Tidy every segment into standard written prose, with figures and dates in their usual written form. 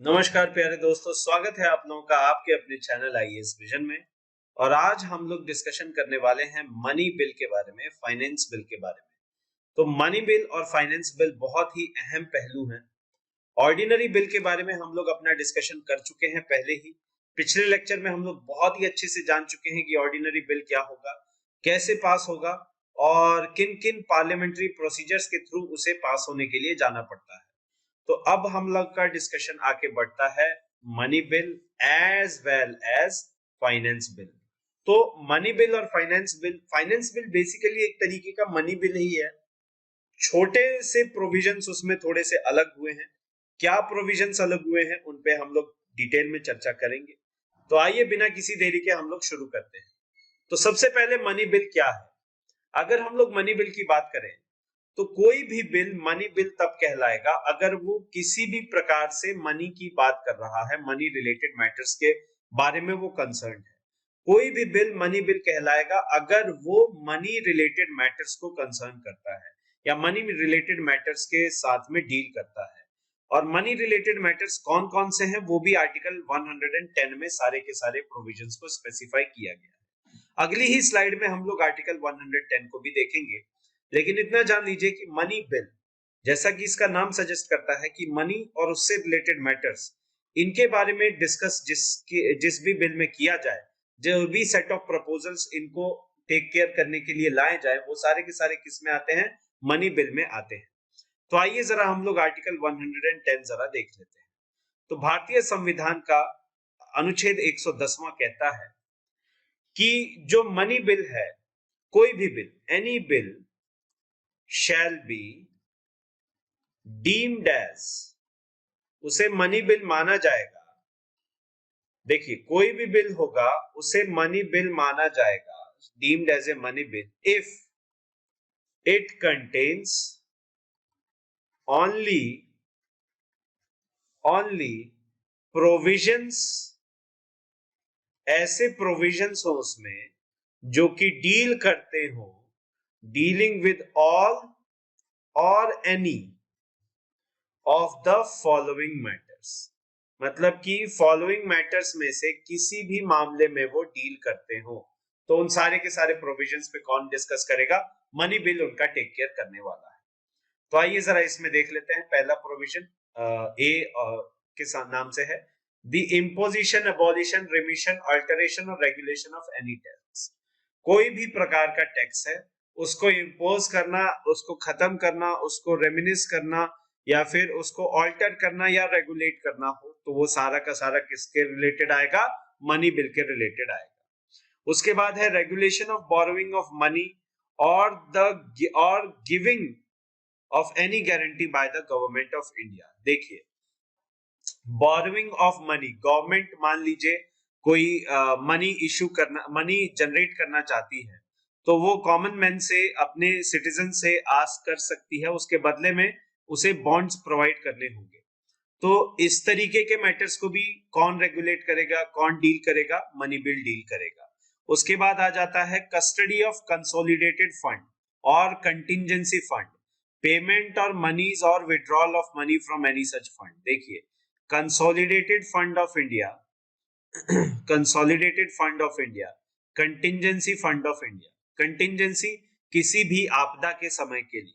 नमस्कार प्यारे दोस्तों, स्वागत है आप लोगों का आपके अपने चैनल आईएएस विजन में। और आज हम लोग डिस्कशन करने वाले हैं मनी बिल के बारे में, फाइनेंस बिल के बारे में। तो मनी बिल और फाइनेंस बिल बहुत ही अहम पहलू हैं। ऑर्डिनरी बिल के बारे में हम लोग अपना डिस्कशन कर चुके हैं पहले ही। पिछले लेक्चर में हम लोग बहुत ही अच्छे से जान चुके हैं कि ऑर्डिनरी बिल क्या होगा, कैसे पास होगा और किन किन पार्लियामेंट्री प्रोसीजर्स के थ्रू उसे पास होने के लिए जाना पड़ता है। तो अब हम लोग का डिस्कशन आगे बढ़ता है money bill as well as finance bill. तो मनी बिल और फाइनेंस बिल बेसिकली एक तरीके का मनी बिल ही है। छोटे से प्रोविजंस उसमें थोड़े से अलग हुए हैं। क्या प्रोविजंस अलग हुए हैं उन पे हम लोग डिटेल में चर्चा करेंगे। तो आइए बिना किसी देरी के हम लोग शुरू करते हैं। तो सबसे पहले मनी बिल क्या है। अगर हम लोग मनी बिल की बात करें तो कोई भी बिल मनी बिल तब कहलाएगा अगर वो किसी भी प्रकार से मनी की बात कर रहा है, मनी रिलेटेड मैटर्स के बारे में वो कंसर्न है। कोई भी बिल मनी बिल कहलाएगा अगर वो मनी रिलेटेड मैटर्स को कंसर्न करता है या मनी रिलेटेड मैटर्स के साथ में डील करता है। और मनी रिलेटेड मैटर्स कौन कौन से हैं वो भी आर्टिकल 110 में सारे के सारे प्रोविजंस को स्पेसिफाई किया गया है। अगली ही स्लाइड में हम लोग आर्टिकल 110 को भी देखेंगे। लेकिन इतना जान लीजिए कि मनी बिल, जैसा कि इसका नाम सजेस्ट करता है कि मनी और उससे रिलेटेड मैटर्स, इनके बारे में डिस्कस जिस भी बिल में किया जाए, जो भी सेट ऑफ प्रपोजल्स इनको टेक केयर करने के लिए लाए जाए, वो सारे के सारे किस में आते हैं, मनी बिल में आते हैं। तो आइए जरा हम लोग आर्टिकल 110 जरा देख लेते हैं। तो भारतीय संविधान का अनुच्छेद 110वां कहता है कि जो मनी बिल है, कोई भी bill, any bill shall be deemed as, उसे मनी बिल माना जाएगा। देखिए, कोई भी बिल होगा उसे मनी बिल माना जाएगा, deemed as a money bill if it contains only provisions, ऐसे प्रोविजंस हो उसमें जो कि डील करते हो, डीलिंग विद ऑल और any of the following matters. मतलब कि फॉलोइंग मैटर्स में से किसी भी मामले में वो डील करते हो। तो उन सारे के सारे प्रोविजंस पे कौन डिस्कस करेगा, मनी बिल उनका टेक केयर करने वाला है। तो आइए जरा इसमें देख लेते हैं। पहला प्रोविजन ए के नाम से है, the imposition, abolition, remission, alteration और रेगुलेशन ऑफ एनी टैक्स। कोई भी प्रकार का टैक्स है उसको इम्पोज करना, उसको खत्म करना, उसको रेमिनिस करना या फिर उसको ऑल्टर करना या रेगुलेट करना हो, तो वो सारा का सारा किसके रिलेटेड आएगा, मनी बिल के रिलेटेड आएगा। उसके बाद है regulation of borrowing of money और giving of any guarantee by the government of India. देखिए, बोरोइंग ऑफ मनी, गवर्नमेंट मान लीजिए कोई मनी इशू करना, मनी जनरेट करना चाहती है, तो वो कॉमन मैन से, अपने सिटीजन से आस्क कर सकती है, उसके बदले में उसे बॉन्ड्स प्रोवाइड करने होंगे। तो इस तरीके के मैटर्स को भी कौन रेगुलेट करेगा, कौन डील करेगा, मनी बिल डील करेगा। उसके बाद आ जाता है कस्टडी ऑफ कंसोलिडेटेड फंड और कंटिजेंसी फंड, पेमेंट और मनीज और withdrawal of money from any such fund. देखिए, consolidated fund of India, consolidated fund of India, contingency fund of India. Contingency किसी भी आपदा के समय के लिए,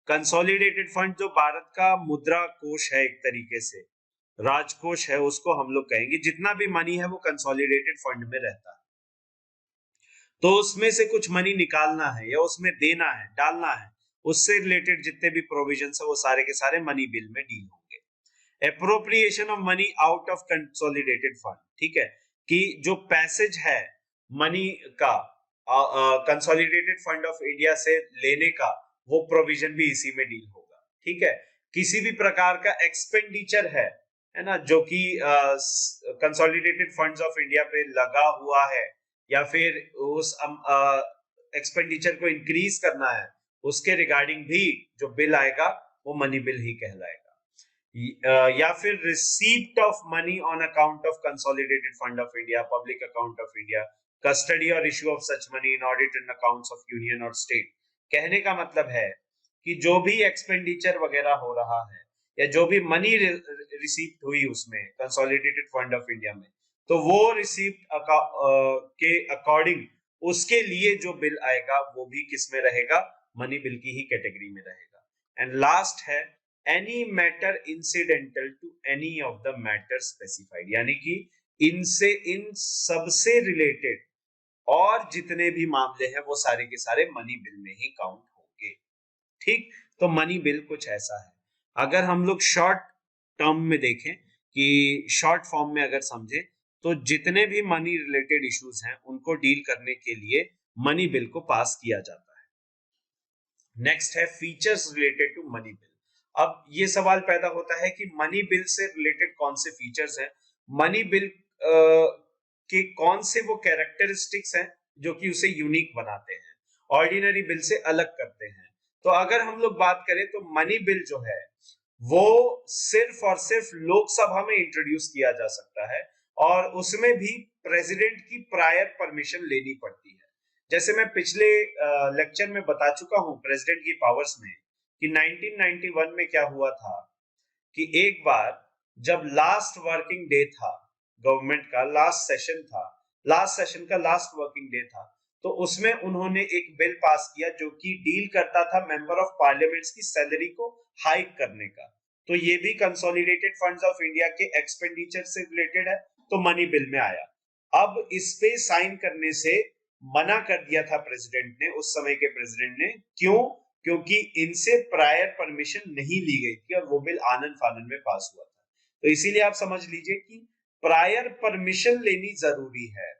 कंसोलिडेटेड फंड जो भारत का मुद्रा कोष है, एक तरीके से राजकोष है, उसको हम लोग कहेंगे। जितना भी मनी है वो कंसोलिडेटेड फंड में रहता है। तो उसमें से कुछ मनी निकालना है या उसमें देना है, डालना है, उससे रिलेटेड जितने भी प्रोविजंस है वो सारे के सारे मनी बिल में डील होंगे। Appropriation of money out of consolidated fund, ठीक है, कि जो पैसेज है मनी का कंसोलिडेटेड फंड ऑफ इंडिया से लेने का, वो प्रोविजन भी इसी में डील होगा। ठीक है, किसी भी प्रकार का एक्सपेंडिचर है ना, जो कि कंसोलिडेटेड फंड्स ऑफ इंडिया पे लगा हुआ है या फिर उस एक्सपेंडिचर को इंक्रीज करना है, उसके रिगार्डिंग भी जो बिल आएगा वो मनी बिल ही कहलाएगा। या फिर receipt of money on account of consolidated fund of India, public account of India, custody और issue of such money in audit in accounts of union और स्टेट। कहने का मतलब है कि जो भी एक्सपेंडिचर वगैरह हो रहा है या जो भी मनी रिसीप्ट हुई उसमें कंसोलिडेटेड फंड ऑफ इंडिया में, तो वो रिसीप्ट के अकॉर्डिंग उसके लिए जो बिल आएगा वो भी किस में रहेगा, मनी बिल की ही कैटेगरी में रहेगा। एंड लास्ट है any matter incidental to any of the matter specified, यानी कि इनसे इन सबसे रिलेटेड और जितने भी मामले हैं वो सारे के सारे मनी बिल में ही काउंट होंगे। ठीक, तो मनी बिल कुछ ऐसा है। अगर हम लोग शॉर्ट टर्म में देखें कि शॉर्ट फॉर्म में अगर समझे, तो जितने भी मनी रिलेटेड इश्यूज हैं उनको डील करने के लिए मनी बिल को पास किया जाता है। नेक्स्ट है features related to money bill. अब ये सवाल पैदा होता है कि मनी बिल से रिलेटेड कौन से फीचर्स हैं, मनी बिल के कौन से वो कैरेक्टरिस्टिक्स हैं जो कि उसे यूनिक बनाते हैं, ऑर्डिनरी बिल से अलग करते हैं। तो अगर हम लोग बात करें तो मनी बिल जो है वो सिर्फ और सिर्फ लोकसभा में इंट्रोड्यूस किया जा सकता है और उसमें भी प्रेसिडेंट की प्रायर परमिशन लेनी पड़ती है। जैसे मैं पिछले लेक्चर में बता चुका हूं प्रेसिडेंट की पावर्स में कि 1991 में क्या हुआ था कि एक बार जब लास्ट वर्किंग डे था, गवर्नमेंट का लास्ट सेशन का लास्ट वर्किंग डे था, तो उसमें उन्होंने एक बिल पास किया जो कि डील करता था मेंबर ऑफ पार्लियामेंट्स की सैलरी को हाइक करने का। तो ये भी कंसोलिडेटेड फंड्स ऑफ इंडिया के एक्सपेंडिचर से रिलेटेड है, तो मनी बिल में आया। अब इस पे साइन करने से मना कर दिया था प्रेसिडेंट ने, उस समय के प्रेसिडेंट ने। क्यों? क्योंकि इनसे प्रायर परमिशन नहीं ली गई थी और वो बिल आनन फानन में पास हुआ था। तो इसीलिए आप समझ लीजिए कि प्रायर परमिशन लेनी जरूरी है।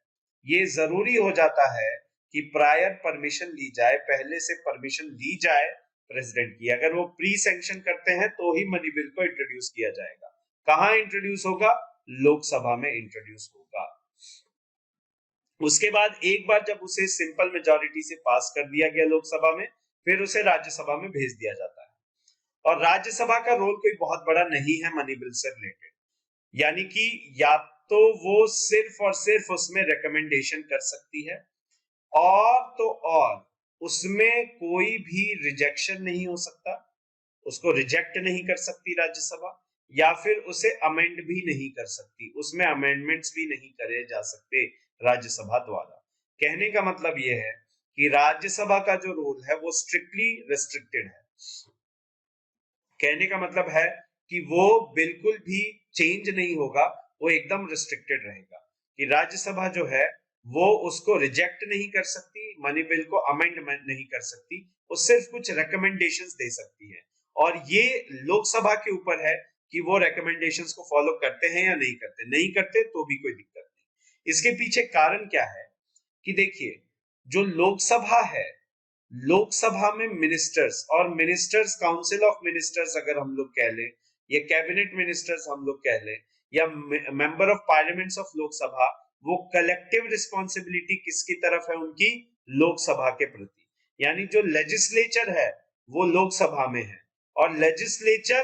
ये जरूरी हो जाता है कि प्रायर परमिशन ली जाए, पहले से परमिशन ली जाए प्रेसिडेंट की। अगर वो प्री सैंक्शन करते हैं तो ही मनी बिल को इंट्रोड्यूस किया जाएगा। कहां इंट्रोड्यूस होगा? लोकसभा में इंट्रोड्यूस होगा। उसके बाद एक बार जब उसे सिंपल मेजॉरिटी से पास कर दिया गया लोकसभा में, फिर उसे राज्यसभा में भेज दिया जाता है। और राज्यसभा का रोल कोई बहुत बड़ा नहीं है मनी बिल से रिलेटेड, यानी कि या तो वो सिर्फ और सिर्फ उसमें रिकमेंडेशन कर सकती है, और तो और उसमें कोई भी रिजेक्शन नहीं हो सकता, उसको रिजेक्ट नहीं कर सकती राज्यसभा, या फिर उसे अमेंड भी नहीं कर सकती, उसमें अमेंडमेंट्स भी नहीं करे जा सकते राज्यसभा द्वारा। कहने का मतलब यह है कि राज्यसभा का जो रोल है वो स्ट्रिक्टली रिस्ट्रिक्टेड है। कहने का मतलब है कि वो बिल्कुल भी चेंज नहीं होगा, वो एकदम रिस्ट्रिक्टेड रहेगा कि राज्यसभा जो है वो उसको रिजेक्ट नहीं कर सकती, मनी बिल को अमेंडमेंट नहीं कर सकती, वो सिर्फ कुछ रिकमेंडेशंस दे सकती है। और ये लोकसभा के ऊपर है कि वो रिकमेंडेशंस को फॉलो करते हैं या नहीं करते। नहीं करते तो भी कोई दिक्कत नहीं। इसके पीछे कारण क्या है कि देखिए, जो लोकसभा है, लोकसभा में मिनिस्टर्स और मिनिस्टर्स काउंसिल ऑफ मिनिस्टर्स अगर हम लोग कह लें, या कैबिनेट मिनिस्टर्स हम लोग कह लें, या member of parliaments of Lok Sabha, वो कलेक्टिव रिस्पॉन्सिबिलिटी किसकी तरफ है? उनकी लोकसभा के प्रति। यानी जो लेजिस्लेचर है वो लोकसभा में है, और लेजिस्लेचर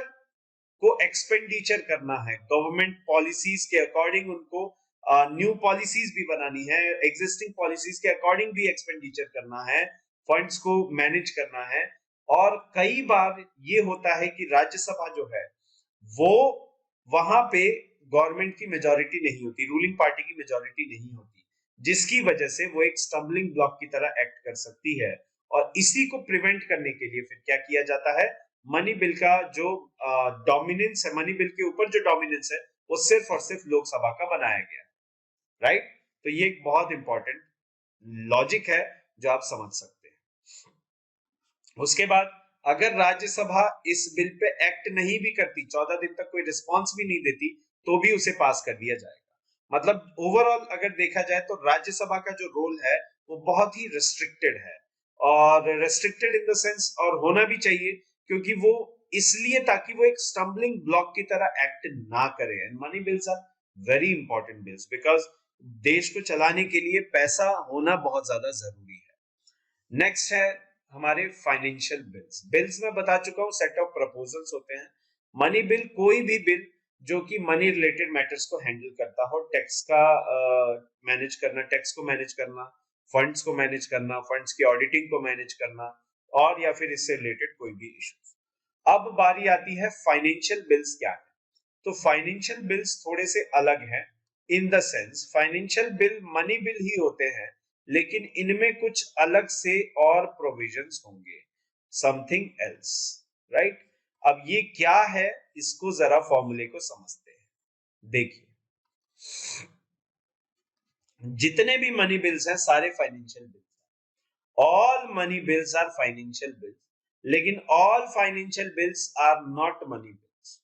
को एक्सपेंडिचर करना है, गवर्नमेंट पॉलिसीज के अकॉर्डिंग उनको न्यू पॉलिसीज भी बनानी है, एग्जिस्टिंग पॉलिसीज के अकॉर्डिंग भी एक्सपेंडिचर करना है, फंड्स को मैनेज करना है। और कई बार ये होता है कि राज्यसभा जो है वो वहां पे गवर्नमेंट की मेजॉरिटी नहीं होती, रूलिंग पार्टी की मेजॉरिटी नहीं होती, जिसकी वजह से वो एक स्टम्बलिंग ब्लॉक की तरह एक्ट कर सकती है। और इसी को प्रिवेंट करने के लिए फिर क्या किया जाता है? मनी बिल का जो डोमिनेंस है, मनी बिल के ऊपर जो डोमिनेंस है, वो सिर्फ और सिर्फ लोकसभा का बनाया गया, राइट? तो ये एक बहुत इंपॉर्टेंट लॉजिक है जो आप समझ सकते हैं। उसके बाद अगर राज्यसभा इस बिल पे एक्ट नहीं भी करती, 14 दिन तक कोई रिस्पॉन्स भी नहीं देती, तो भी उसे पास कर दिया जाएगा। मतलब ओवरऑल अगर देखा जाए तो राज्यसभा का जो रोल है वो बहुत ही रिस्ट्रिक्टेड है, और रिस्ट्रिक्टेड इन द सेंस, और होना भी चाहिए, क्योंकि वो इसलिए ताकि वो एक स्टम्बलिंग ब्लॉक की तरह एक्ट ना करे। And money bills are very important bills because देश को चलाने के लिए पैसा होना बहुत ज्यादा जरूरी है। नेक्स्ट है हमारे फाइनेंशियल बिल्स। बिल्स में बता चुका हूं, सेट ऑफ प्रपोजल्स होते हैं। मनी बिल कोई भी बिल जो कि मनी रिलेटेड मैटर्स को हैंडल करता हो, टैक्स का मैनेज करना, टैक्स को मैनेज करना, फंड्स को मैनेज करना, फंड्स की ऑडिटिंग को मैनेज करना, और या फिर इससे रिलेटेड कोई भी इश्यूज। अब बारी आती है फाइनेंशियल बिल्स क्या है। तो फाइनेंशियल बिल्स थोड़े से अलग हैं, in the sense financial bill money bill ही होते हैं, लेकिन इनमें कुछ अलग से और प्रोविजंस होंगे, समथिंग एल्स, राइट। अब ये क्या है, इसको जरा फॉर्मूले को समझते हैं। देखिए, जितने भी मनी बिल्स हैं सारे financial bills, all money bills are financial bills, लेकिन all financial bills are not money bills.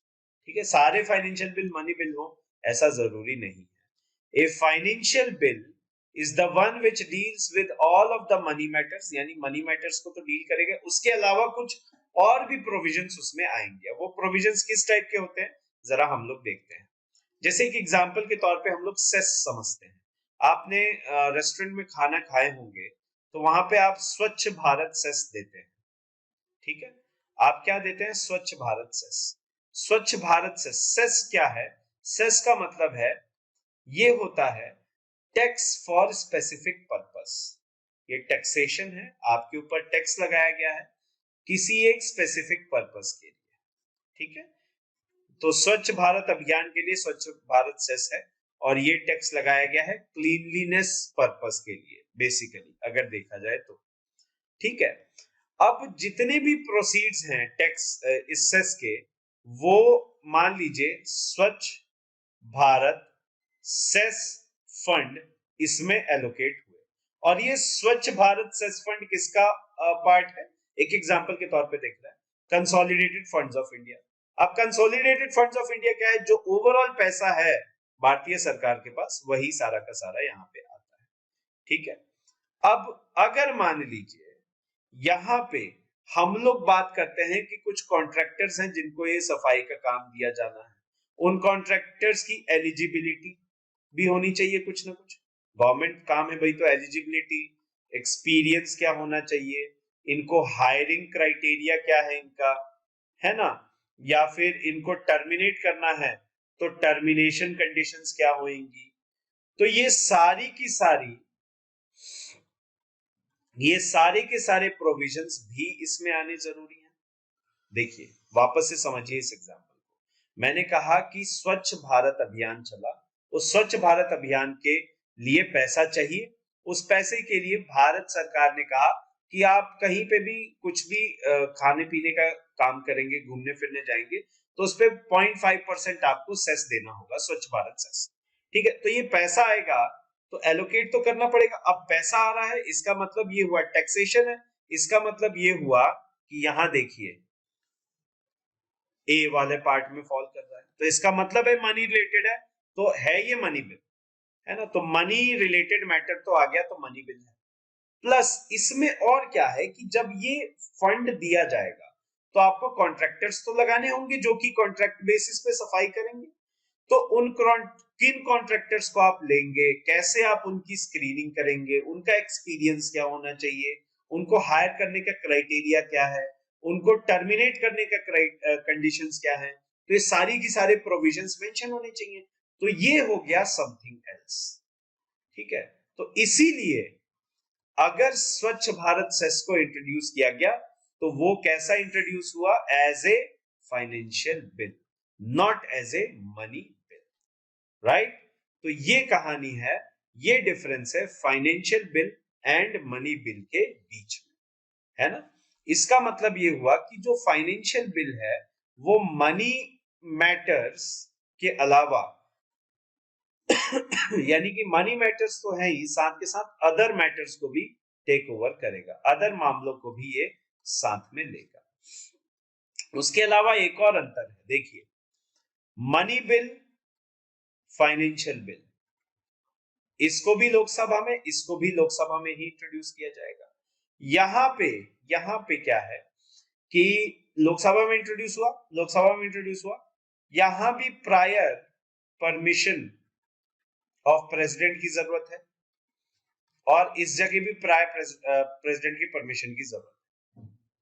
ठीक है, सारे फाइनेंशियल बिल मनी बिल हो ऐसा जरूरी नहीं है। ए financial bill is the one which deals with all of the money matters, यानी मनी मैटर्स को तो डील करेगा, उसके अलावा कुछ और भी प्रोविजंस उसमें आएंगे। वो प्रोविजंस किस टाइप के होते हैं जरा हम लोग देखते हैं। जैसे एक एग्जांपल के तौर पे हम लोग सेस समझते हैं। आपने रेस्टोरेंट में खाना खाए होंगे, तो वहां पे आप स्वच्छ भारत सेस देते हैं। ठीक है, आप क्या देते हैं, स्वच्छ भारत सेस। स्वच्छ भारत सेस, सेस क्या है, सेस का मतलब है, ये होता है टैक्स फॉर स्पेसिफिक पर्पस। ये टैक्सेशन है, आपके ऊपर टैक्स लगाया गया है किसी एक स्पेसिफिक पर्पस के लिए। ठीक है, तो स्वच्छ भारत अभियान के लिए स्वच्छ भारत सेस है, और ये टैक्स लगाया गया है क्लीनलीनेस पर्पस के लिए, बेसिकली अगर देखा जाए तो। ठीक है, अब जितने भी प्रोसीड्स हैं टैक्स इस सेस के, वो मान लीजिए स्वच्छ भारत सेस फंड इसमें एलोकेट हुए, और ये स्वच्छ भारत सेस फंड किसका पार्ट है, एक एग्जांपल के तौर पे देख रहे हैं, कंसोलिडेटेड फंड्स ऑफ इंडिया। अब कंसोलिडेटेड फंड्स ऑफ इंडिया क्या है, जो ओवरऑल पैसा है भारतीय सरकार के पास, वही सारा का सारा यहाँ पे आता है। ठीक है, अब अगर मान लीजिए यहाँ पे हम लोग बात करते हैं कि कुछ कॉन्ट्रैक्टर्स हैं जिनको ये सफाई का काम दिया जाना है, उन कॉन्ट्रैक्टर्स की एलिजिबिलिटी भी होनी चाहिए कुछ ना कुछ, गवर्नमेंट काम है भाई, तो एलिजिबिलिटी, एक्सपीरियंस क्या होना चाहिए, इनको हायरिंग क्राइटेरिया क्या है इनका, है ना, या फिर इनको टर्मिनेट करना है तो टर्मिनेशन कंडीशंस क्या होंगी। तो ये सारे के सारे प्रोविजंस भी इसमें आने जरूरी हैं। देखिए, वापस से समझिए इस एग्जांपल को। मैंने कहा कि स्वच्छ भारत अभियान चला, उस स्वच्छ भारत अभियान के लिए पैसा चाहिए, उस पैसे के लिए भारत सरकार ने कहा कि आप कहीं पे भी कुछ भी खाने पीने का काम करेंगे, घूमने फिरने जाएंगे, तो उस पर 0.5% आपको सेस देना होगा, स्वच्छ भारत सेस। ठीक है, तो ये पैसा आएगा तो एलोकेट तो करना पड़ेगा। अब पैसा आ रहा है, इसका मतलब ये हुआ टैक्सेशन है, इसका मतलब ये हुआ कि यहां देखिए ए वाले पार्ट में फॉल कर रहा है, तो इसका मतलब है मनी रिलेटेड है, तो है ये मनी बिल, है ना, तो मनी रिलेटेड मैटर तो आ गया, तो मनी बिल है। प्लस इसमें और क्या है कि जब ये फंड दिया जाएगा तो आपको कॉन्ट्रैक्टर्स तो लगाने होंगे जो कि कॉन्ट्रैक्ट बेसिस पे सफाई करेंगे। तो उन किन कॉन्ट्रैक्टर्स को आप लेंगे, कैसे आप उनकी स्क्रीनिंग करेंगे, उनका एक्सपीरियंस क्या होना चाहिए, उनको हायर करने का क्राइटेरिया क्या है, उनको टर्मिनेट करने का कंडीशंस क्या है, तो ये सारी की सारे प्रोविजंस मेंशन होने चाहिए। तो ये हो गया समथिंग एल्स। ठीक है, तो इसीलिए अगर स्वच्छ भारत सेस को इंट्रोड्यूस किया गया तो वो कैसा इंट्रोड्यूस हुआ, as a financial bill, not as a money bill, right. तो ये कहानी है, ये डिफरेंस है financial bill and money bill के बीच में, है ना। इसका मतलब ये हुआ कि जो फाइनेंशियल बिल है वो मनी मैटर्स के अलावा यानी कि मनी मैटर्स तो है ही, साथ के साथ अदर मैटर्स को भी टेक ओवर करेगा, अदर मामलों को भी ये साथ में लेगा। उसके अलावा एक और अंतर है, देखिए, मनी बिल, फाइनेंशियल बिल, इसको भी लोकसभा में, इसको भी लोकसभा में ही इंट्रोड्यूस किया जाएगा। यहां पे क्या है कि लोकसभा में इंट्रोड्यूस हुआ, यहां भी प्रायर परमिशन ऑफ प्रेसिडेंट की जरूरत है, और इस जगह भी प्रेसिडेंट की परमिशन की जरूरत है।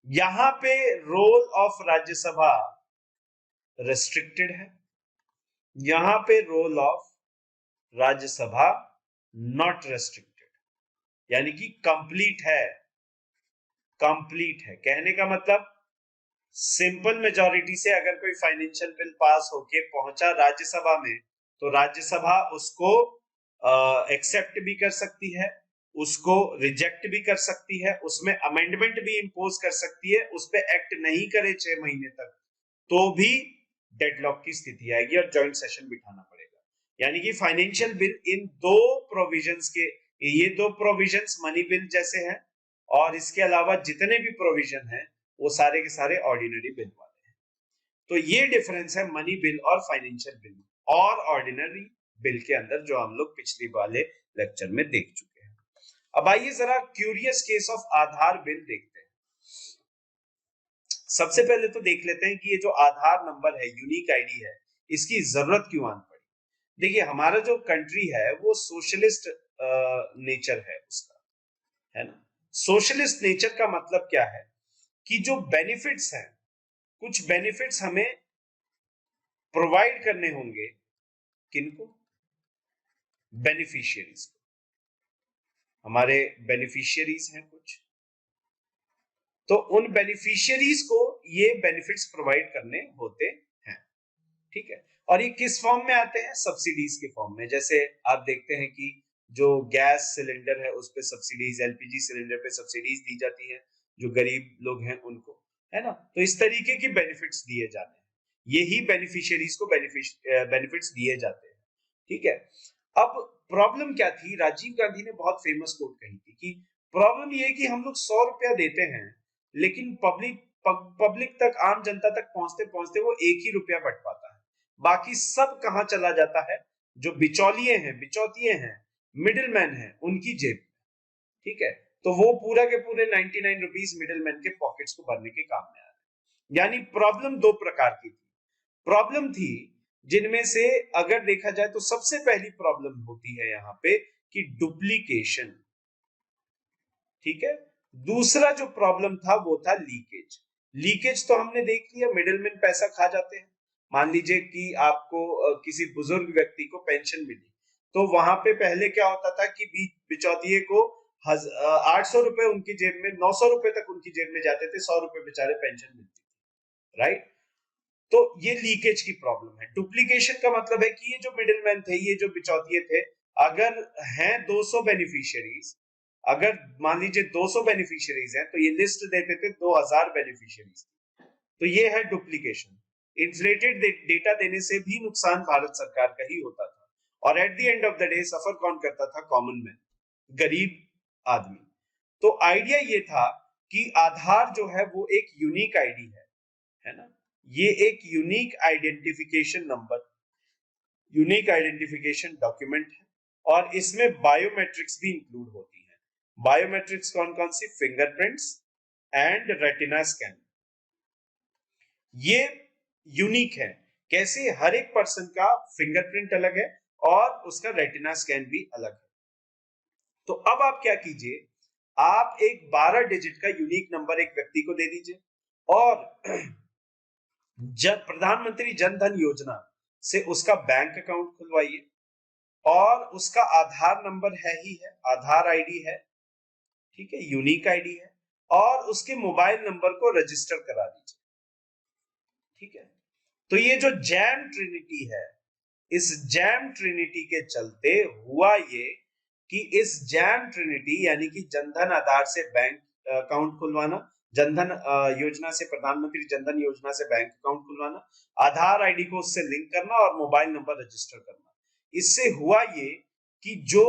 यहां पे रोल ऑफ राज्यसभा रेस्ट्रिक्टेड है, यहां पे role of Rajya Sabha not restricted, यानी कि कंप्लीट है। कहने का मतलब सिंपल मेजॉरिटी से अगर कोई फाइनेंशियल बिल पास होके पहुंचा राज्यसभा में, तो राज्यसभा उसको एक्सेप्ट भी कर सकती है, उसको रिजेक्ट भी कर सकती है, उसमें अमेंडमेंट भी इंपोज कर सकती है, उस पे एक्ट नहीं करे 6 महीने तक तो भी डेडलॉक की स्थिति आएगी और जॉइंट सेशन बिठाना पड़ेगा। यानी कि फाइनेंशियल बिल इन दो प्रोविजंस के, ये दो प्रोविजंस मनी बिल जैसे हैं और इसके अलावा जितने भी प्रोविजन हैं वो सारे के सारे ऑर्डिनरी बिल वाले हैं। तो ये डिफरेंस है मनी बिल और फाइनेंशियल बिल और ऑर्डिनरी बिल के अंदर, जो हम लोग पिछले वाले लेक्चर में देख चुके हैं। अब आइए जरा curious case of Aadhaar bill देखते हैं। सबसे पहले तो देख लेते हैं कि ये जो आधार नंबर है, यूनिक आईडी है, इसकी जरूरत क्यों आन पड़ी। देखिए हमारा जो कंट्री है वो सोशलिस्ट नेचर है उसका, है ना। सोशलिस्ट नेचर का मतलब क्या है कि जो बेनिफिट्स हैं, कुछ बेनिफिट्स हमें प्रोवाइड करने होंगे, किनको, बेनिफिशियरीज को। हमारे बेनिफिशियरीज हैं कुछ, तो उन बेनिफिशियरीज को ये बेनिफिट्स प्रोवाइड करने होते हैं, ठीक है। और ये किस फॉर्म में आते हैं, सब्सिडीज के फॉर्म में। जैसे आप देखते हैं कि जो गैस सिलेंडर है उस पे सब्सिडीज, एलपीजी सिलेंडर पे सब्सिडीज दी जाती है जो गरीब लोग हैं उनको, है ना। तो इस तरीके की बेनिफिट्स दिए जाते हैं, यही बेनिफिशियरीज को बेनिफिट्स दिए जाते हैं, ठीक है। अब प्रॉब्लम क्या थी, राजीव गांधी ने बहुत फेमस कोट कही थी कि प्रॉब्लम ये है कि हम लोग 100 रुपया देते हैं लेकिन पब्लिक तक, आम जनता तक पहुंचते पहुंचते वो 1 ही रुपया बट पाता है, बाकी सब कहां चला जाता है, जो बिचौलिए हैं, बिचौतिए हैं, मिडिलमैन हैं, उनकी जेब में, ठीक है। तो वो पूरा के पूरे 99 रुपीज मिडिलमैन के पॉकेट्स को भरने के काम में आ रहे हैं। यानी प्रॉब्लम दो प्रकार की थी। प्रॉब्लम थी जिनमें से अगर देखा जाए तो सबसे पहली प्रॉब्लम होती है यहां पे कि डुप्लीकेशन, ठीक है। दूसरा जो प्रॉब्लम था वो था लीकेज। लीकेज तो हमने देख लिया, मिडिलमैन पैसा खा जाते हैं। मान लीजिए कि आपको किसी बुजुर्ग व्यक्ति को पेंशन मिली, तो वहां पे पहले क्या होता था कि बिचौतिए को 800 रुपए उनकी जेब में, 900 रुपए तक उनकी जेब में जाते थे, 100 रुपए बेचारे पेंशन मिलती थी, राइट। तो ये लीकेज की प्रॉब्लम है। डुप्लीकेशन का मतलब है कि ये जो मिडिलमैन थे, ये जो बिचौतिए थे, अगर हैं 200 बेनिफिशियरीज, अगर मान लीजिए 200 बेनिफिशियरीज हैं तो ये लिस्ट देते थे 2000 बेनिफिशियरीज, तो ये है डुप्लीकेशन। इन्फ्लेटेड डेटा देने से भी नुकसान भारत सरकार का ही होता था, और at the end of the day suffer कौन करता था, कॉमन मैन, गरीब आदमी। तो आइडिया ये था कि आधार जो है वो एक यूनिक आईडी है ना, ये एक unique identification number, unique identification document है, और इसमें बायोमेट्रिक्स भी इंक्लूड होती है। बायोमेट्रिक्स कौन कौन सी, फिंगरप्रिंट्स एंड रेटिना स्कैन। ये यूनिक है, कैसे, हर एक पर्सन का फिंगरप्रिंट अलग है और उसका रेटिना स्कैन भी अलग है। तो अब आप क्या कीजिए, आप एक 12 डिजिट का यूनिक नंबर एक व्यक्ति को दे दीजिए, और जब प्रधानमंत्री जन धन योजना से उसका बैंक अकाउंट खुलवाइए, और उसका आधार नंबर है ही है, आधार आईडी है, ठीक है, यूनिक आईडी है, और उसके मोबाइल नंबर को रजिस्टर करा दीजिए, ठीक है। तो ये जो जैम ट्रिनिटी है, इस जैम ट्रिनिटी के चलते हुआ ये कि इस जैम ट्रिनिटी यानी कि जनधन आधार से बैंक अकाउंट खुलवाना, जनधन योजना से, प्रधानमंत्री जनधन योजना से बैंक अकाउंट खुलवाना, आधार आईडी को उससे लिंक करना और मोबाइल नंबर रजिस्टर करना, इससे हुआ ये कि जो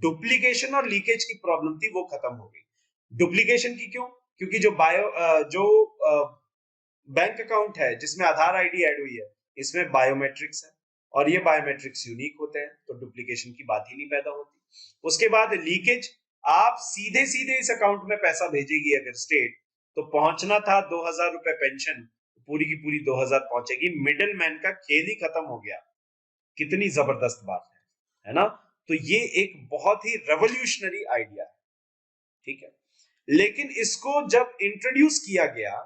डुप्लीकेशन और लीकेज की प्रॉब्लम थी वो खत्म हो गई। डुप्लीकेशन की क्यों, क्योंकि जो बैंक अकाउंट है जिसमें आधार आईडी ऐड हुई है, इसमें बायोमेट्रिक्स है और ये बायोमेट्रिक्स यूनिक होते हैं, तो डुप्लीकेशन की बात ही नहीं पैदा होती। उसके बाद लीकेज, आप सीधे सीधे इस अकाउंट में पैसा भेजेगी अगर स्टेट, तो पहुंचना था 2000 रुपए पेंशन, पूरी की पूरी 2000 पहुंचेगी, मिडिल मैन का खेल ही खत्म हो गया। कितनी जबरदस्त बात है ना। तो ये एक बहुत ही रेवोल्यूशनरी आइडिया है, ठीक है। लेकिन इसको जब इंट्रोड्यूस किया गया,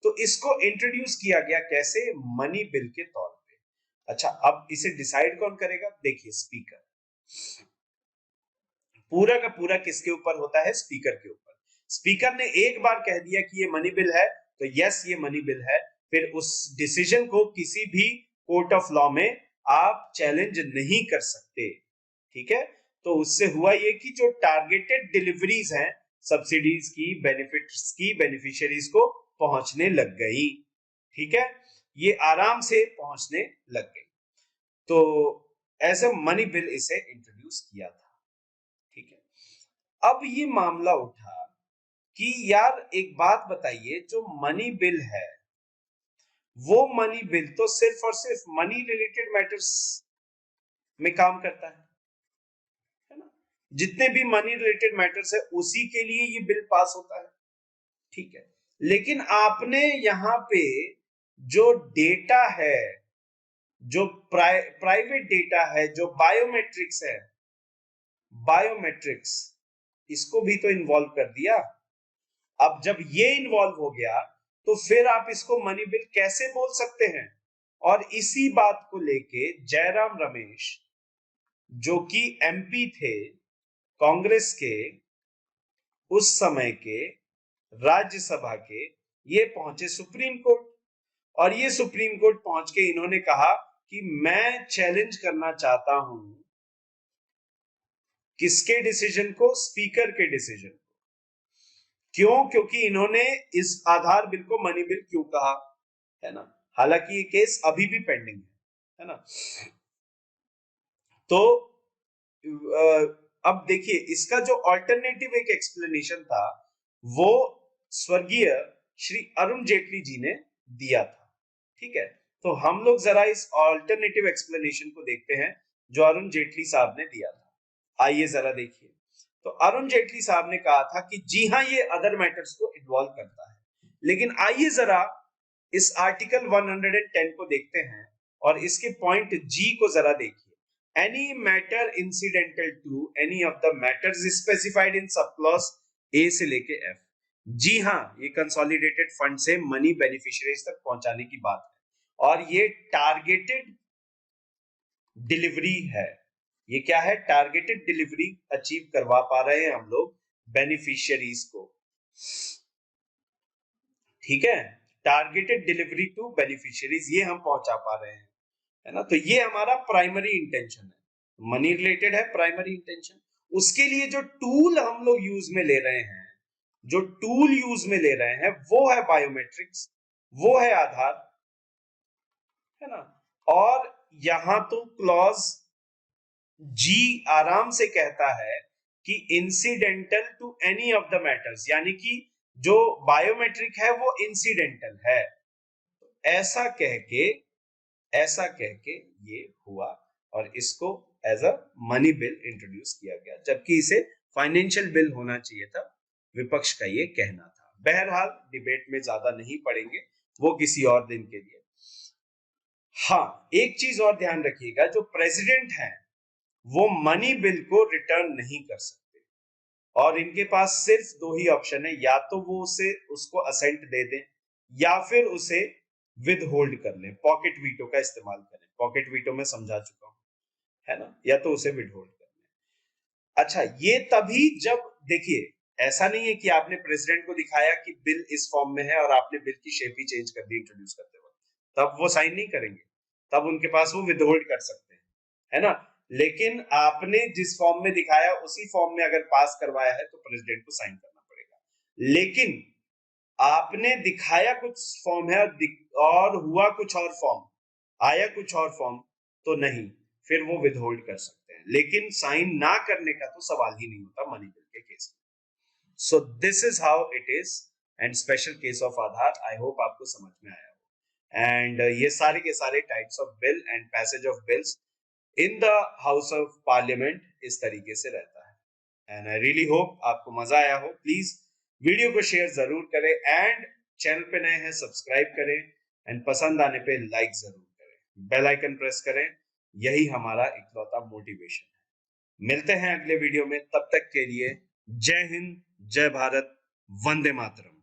तो इसको इंट्रोड्यूस किया गया कैसे, मनी बिल के तौर पे। अच्छा, अब इसे डिसाइड कौन करेगा, देखिए स्पीकर, पूरा का पूरा किसके ऊपर होता है, स्पीकर के ऊपर। स्पीकर ने एक बार कह दिया कि ये मनी बिल है, तो यस ये मनी बिल है। फिर उस डिसीजन को किसी भी कोर्ट ऑफ लॉ में आप चैलेंज नहीं कर सकते, ठीक है। तो उससे हुआ ये कि जो टारगेटेड डिलीवरीज हैं सब्सिडीज की, बेनिफिट्स की, बेनिफिशियरीज को पहुंचने लग गई, ठीक है, ये आराम से पहुंचने लग गई। तो एज अ मनी बिल इसे इंट्रोड्यूस किया था, ठीक है। अब ये मामला उठा कि यार एक बात बताइए, जो मनी बिल है वो मनी बिल तो सिर्फ और सिर्फ मनी रिलेटेड मैटर्स में काम करता है ना, जितने भी मनी रिलेटेड मैटर्स है उसी के लिए ये बिल पास होता है, ठीक है। लेकिन आपने यहाँ पे जो डेटा है, जो प्राइवेट डेटा है, जो बायोमेट्रिक्स है, बायोमेट्रिक्स, इसको भी तो इन्वॉल्व कर दिया। अब जब ये इन्वॉल्व हो गया तो फिर आप इसको मनी बिल कैसे बोल सकते हैं। और इसी बात को लेके जयराम रमेश जो कि एमपी थे कांग्रेस के, उस समय के राज्यसभा के, ये पहुंचे सुप्रीम कोर्ट। और ये सुप्रीम कोर्ट पहुंच के इन्होंने कहा कि मैं चैलेंज करना चाहता हूं किसके डिसीजन को, स्पीकर के डिसीजन को। क्यों? क्योंकि इन्होंने इस आधार बिल को मनी बिल क्यों कहा, है ना। हालांकि ये केस अभी भी पेंडिंग है ना। तो अब देखिए इसका जो अल्टरनेटिव एक एक्सप्लेनेशन था वो स्वर्गीय श्री अरुण जेटली जी ने दिया था, ठीक है। तो हम लोग जरा इस अल्टरनेटिव एक्सप्लेनेशन को देखते हैं जो अरुण जेटली साहब ने दिया था। आइए जरा देखिए। तो अरुण जेटली साहब ने कहा था कि जी हाँ ये अदर मैटर्स को इन्वॉल्व करता है, लेकिन आइए जरा इस आर्टिकल 110 को देखते हैं और इसके पॉइंट जी को जरा देखिए। Any matter incidental to any of the matters specified in subclause A से लेके F। जी हाँ, ये कंसोलिडेटेड फंड से मनी बेनिफिशियरीज तक पहुंचाने की बात है और ये टारगेटेड डिलीवरी है। ये क्या है? टारगेटेड डिलीवरी अचीव करवा पा रहे हैं हम लोग बेनिफिशियरीज को, ठीक है। टारगेटेड डिलीवरी टू बेनिफिशियरीज ये हम पहुंचा पा रहे हैं, है ना। तो ये हमारा प्राइमरी इंटेंशन है, मनी रिलेटेड है प्राइमरी इंटेंशन। उसके लिए जो टूल हम लोग यूज में ले रहे हैं, जो टूल यूज में ले रहे हैं वो है बायोमेट्रिक्स, वो है आधार, है ना। और यहां तो क्लॉज जी आराम से कहता है कि incidental to any of the matters, यानी कि जो बायोमेट्रिक है वो इंसिडेंटल है। ऐसा कह के ये हुआ और इसको as a money bill introduce किया गया, जबकि इसे फाइनेंशियल बिल होना चाहिए था, विपक्ष का ये कहना था। बहरहाल डिबेट में ज्यादा नहीं पड़ेंगे, वो किसी और दिन के लिए। हाँ, एक चीज और ध्यान रखिएगा, जो प्रेसिडेंट हैं वो मनी बिल को रिटर्न नहीं कर सकते और इनके पास सिर्फ दो ही ऑप्शन है, या तो वो उसको असेंट दे दें या फिर उसे विद होल्ड कर लें, पॉकेट वीटो का इस्तेमाल करें। पॉकेट वीटो में समझा चुका हूं, है ना। या तो उसे विद होल्ड कर लें। अच्छा, ये तभी जब देखिए ऐसा नहीं है कि आपने प्रेसिडेंट को दिखाया कि बिल इस फॉर्म में है और आपने बिल की शेप ही चेंज कर दी इंट्रोड्यूस करते वक्त, तब वो साइन नहीं करेंगे, तब उनके पास वो विद होल्ड कर सकते हैं, है ना। लेकिन आपने जिस फॉर्म में दिखाया उसी फॉर्म में अगर पास करवाया है तो प्रेसिडेंट को साइन करना पड़ेगा। लेकिन आपने दिखाया कुछ फॉर्म है और हुआ कुछ और फॉर्म, आया कुछ और फॉर्म, तो नहीं, फिर वो विद होल्ड कर सकते हैं। लेकिन साइन ना करने का तो सवाल ही नहीं होता मनी बिल के केस में। So this is how it is and special case of Aadhaar. I hope आपको समझ में आया हो। एंड ये सारे के सारे types of bill and passage of bills in the house of parliament इस तरीके से रहता है। एंड आई रियली होप आपको मजा आया हो। प्लीज वीडियो को शेयर जरूर करें एंड चैनल पे नए हैं सब्सक्राइब करें एंड पसंद आने पे लाइक जरूर करें, बेल आइकन प्रेस करें। यही हमारा इकलौता मोटिवेशन है। मिलते हैं अगले वीडियो में, तब तक के लिए जय हिंद, जय भारत, वंदे मातरम।